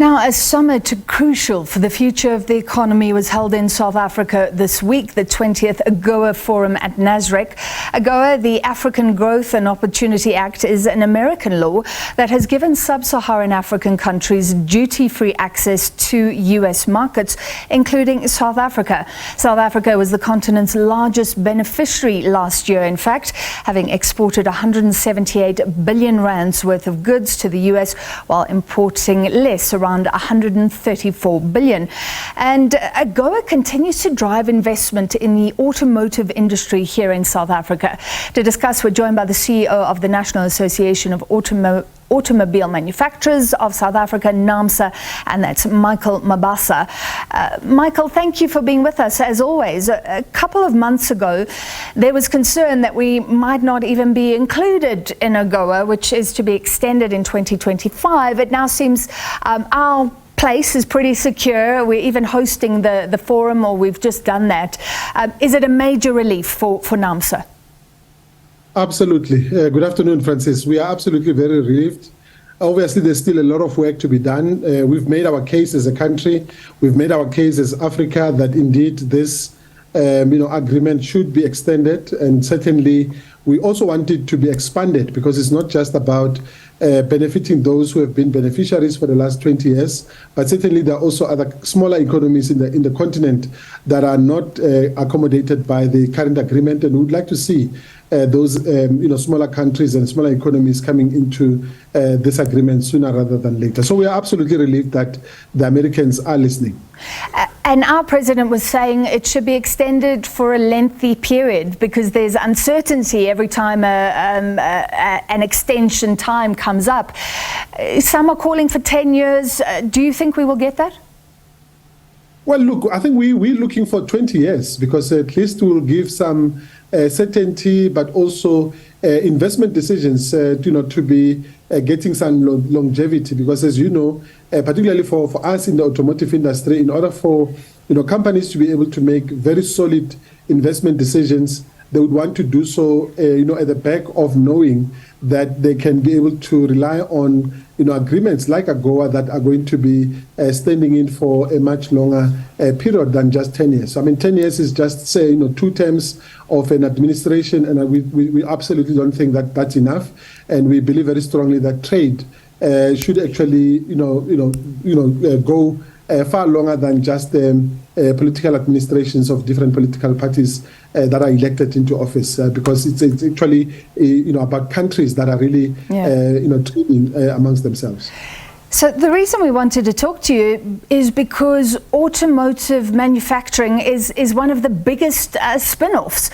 Now, a summit crucial for the future of the economy was held in South Africa this week, the 20th AGOA Forum at Nasrec. AGOA, the African Growth and Opportunity Act, is an American law that has given sub-Saharan African countries duty-free access to U.S. markets, including South Africa. South Africa was the continent's largest beneficiary last year, in fact, having exported 178 billion rands worth of goods to the U.S. while importing less, around 134 billion. And AGOA continues to drive investment in the automotive industry here in South Africa. To discuss, we're joined by the CEO of the National Association of Automobile Manufacturers of South Africa, Naamsa, and that's Mikel Mabasa. Mikel, thank you for being with us, as always. A couple of months ago, there was concern that we might not even be included in AGOA, which is to be extended in 2025. It now seems our place is pretty secure. We're even hosting the forum, or we've just done that. Is it a major relief for Naamsa? Absolutely. Good afternoon, Francis. We are absolutely very relieved. Obviously, there's still a lot of work to be done. We've made our case as a country. We've made our case as Africa that indeed this agreement should be extended. And certainly, we also want it to be expanded, because it's not just about benefiting those who have been beneficiaries for the last 20 years, but certainly there are also other smaller economies in the continent that are not accommodated by the current agreement, and we would like to see those smaller countries and smaller economies coming into this agreement sooner rather than later. So we are absolutely relieved that the Americans are listening. And our president was saying it should be extended for a lengthy period, because there's uncertainty every time an extension time comes up. Some are calling for 10 years. Do you think we will get that? Well, look, I think we're looking for 20 years, because at least we'll give some certainty, but also investment decisions, to be getting some longevity. Because, as you know, particularly for us in the automotive industry, in order for companies to be able to make very solid investment decisions, they would want to do so, at the back of knowing that they can be able to rely on, agreements like AGOA that are going to be standing in for a much longer period than just 10 years. I mean, 10 years is just, say, 2 terms of an administration, and we absolutely don't think that that's enough. And we believe very strongly that trade should actually, go far longer than just political administrations of different political parties that are elected into office, because it's actually about countries that are really trading amongst themselves. So the reason we wanted to talk to you is because automotive manufacturing is one of the biggest spin-offs.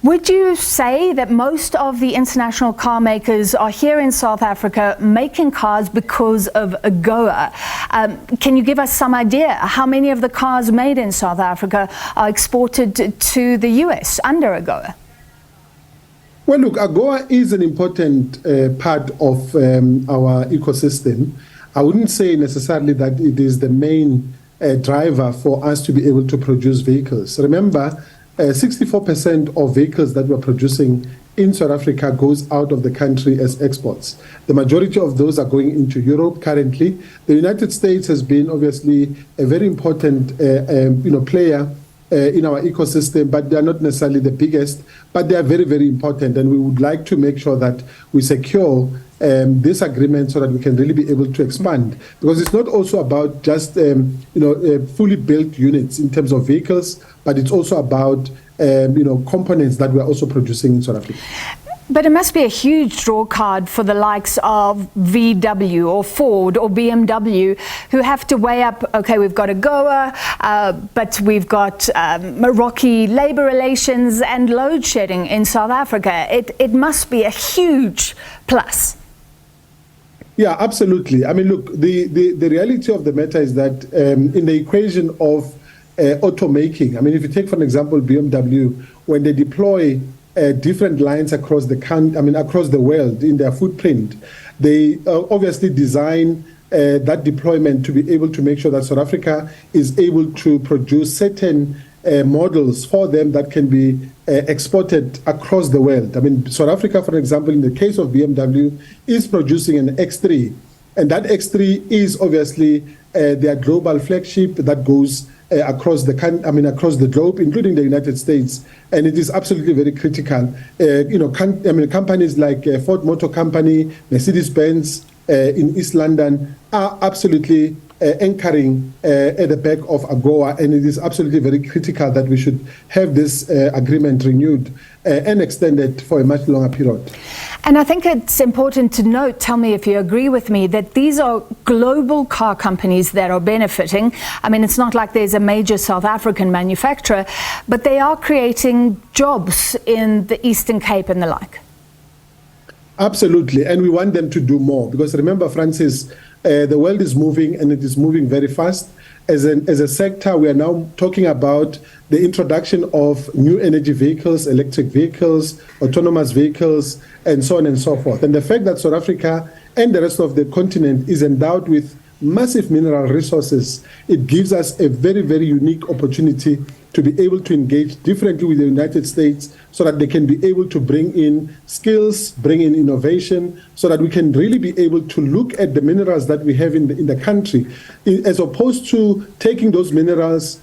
Would you say that most of the international car makers are here in South Africa making cars because of AGOA? Can you give us some idea how many of the cars made in South Africa are exported to the US under AGOA? Well, look, AGOA is an important part of our ecosystem. I wouldn't say necessarily that it is the main driver for us to be able to produce vehicles. Remember, 64% of vehicles that we're producing in South Africa goes out of the country as exports. The majority of those are going into Europe currently. The United States has been obviously a very important player in our ecosystem, but they are not necessarily the biggest, but they are very, very important. And we would like to make sure that we secure this agreement so that we can really be able to expand, because it's not also about just fully built units in terms of vehicles, but it's also about components that we're also producing in South Africa. But it must be a huge draw card for the likes of VW or Ford or BMW, who have to weigh up, okay, we've got AGOA, but we've got rocky labor relations and load shedding in South Africa. It must be a huge plus. Yeah, absolutely. I mean, look, the reality of the matter is that in the equation of automaking, I mean, if you take, for example, BMW, when they deploy different lines across the world in their footprint, they obviously design that deployment to be able to make sure that South Africa is able to produce certain models for them that can be exported across the world. I mean, South Africa, for example, in the case of BMW, is producing an X3 And that X3 is obviously their global flagship that goes across the globe, including the United States, and it is absolutely very critical. Companies like Ford Motor Company, Mercedes-Benz in East London are absolutely anchoring at the back of AGOA, and it is absolutely very critical that we should have this agreement renewed and extended for a much longer period. And I think it's important to note, tell me if you agree with me, that these are global car companies that are benefiting. I mean, it's not like there's a major South African manufacturer, but they are creating jobs in the Eastern Cape and the like. Absolutely, and we want them to do more, because remember, Francis, the world is moving, and it is moving very fast. As a sector, we are now talking about the introduction of new energy vehicles, electric vehicles, autonomous vehicles, and so on and so forth. And the fact that South Africa and the rest of the continent is endowed with massive mineral resources, it gives us a very, very unique opportunity to be able to engage differently with the United States so that they can be able to bring in skills, bring in innovation, so that we can really be able to look at the minerals that we have in the country, as opposed to taking those minerals,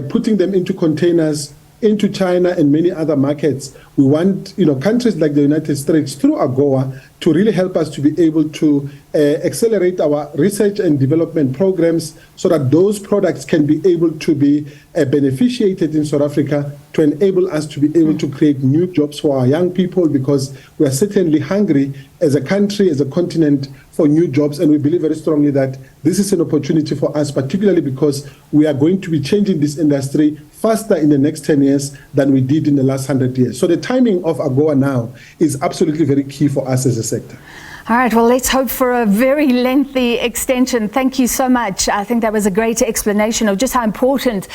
putting them into containers, into China and many other markets. We want countries like the United States through AGOA to really help us to be able to accelerate our research and development programs so that those products can be able to be beneficiated in South Africa to enable us to be able to create new jobs for our young people, because we are certainly hungry as a country, as a continent, for new jobs, and we believe very strongly that this is an opportunity for us, particularly because we are going to be changing this industry faster in the next 10 years than we did in the last 100 years. So the timing of AGOA now is absolutely very key for us as a sector. All right, well, let's hope for a very lengthy extension. Thank you so much. I think that was a great explanation of just how important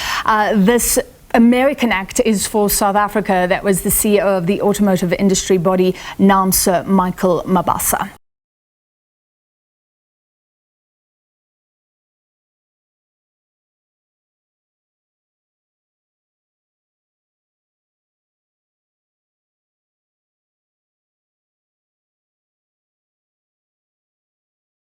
this American Act is for South Africa. That was the CEO of the automotive industry body, Naamsa, Mikel Mabasa.